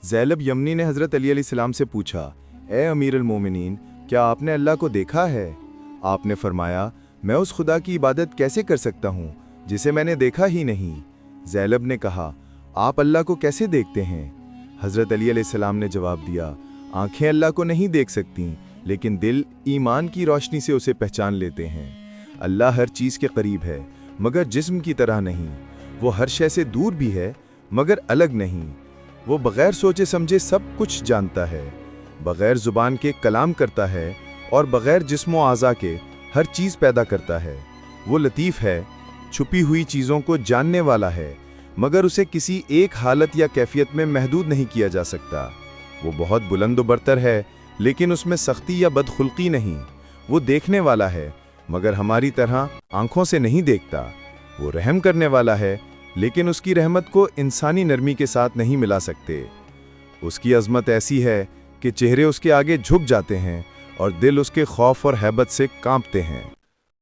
زینب یمنی نے حضرت علی علیہ السلام سے پوچھا، اے امیر المومنین، کیا آپ نے اللہ کو دیکھا ہے؟ آپ نے فرمایا، میں اس خدا کی عبادت کیسے کر سکتا ہوں جسے میں نے دیکھا ہی نہیں؟ زینب نے کہا، آپ اللہ کو کیسے دیکھتے ہیں؟ حضرت علی علیہ السلام نے جواب دیا، آنکھیں اللہ کو نہیں دیکھ سکتی، لیکن دل ایمان کی روشنی سے اسے پہچان لیتے ہیں۔ اللہ ہر چیز کے قریب ہے مگر جسم کی طرح نہیں، وہ ہر شے سے دور بھی ہے مگر الگ نہیں، وہ بغیر سوچے سمجھے سب کچھ جانتا ہے، بغیر زبان کے کلام کرتا ہے اور بغیر جسم و اعضاء کے ہر چیز پیدا کرتا ہے۔ وہ لطیف ہے، چھپی ہوئی چیزوں کو جاننے والا ہے مگر اسے کسی ایک حالت یا کیفیت میں محدود نہیں کیا جا سکتا۔ وہ بہت بلند و برتر ہے لیکن اس میں سختی یا بدخلقی نہیں۔ وہ دیکھنے والا ہے مگر ہماری طرح آنکھوں سے نہیں دیکھتا۔ وہ رحم کرنے والا ہے لیکن اس کی رحمت کو انسانی نرمی کے ساتھ نہیں ملا سکتے۔ اس کی عظمت ایسی ہے کہ چہرے اس کے آگے جھک جاتے ہیں اور دل اس کے خوف اور ہیبت سے کانپتے ہیں۔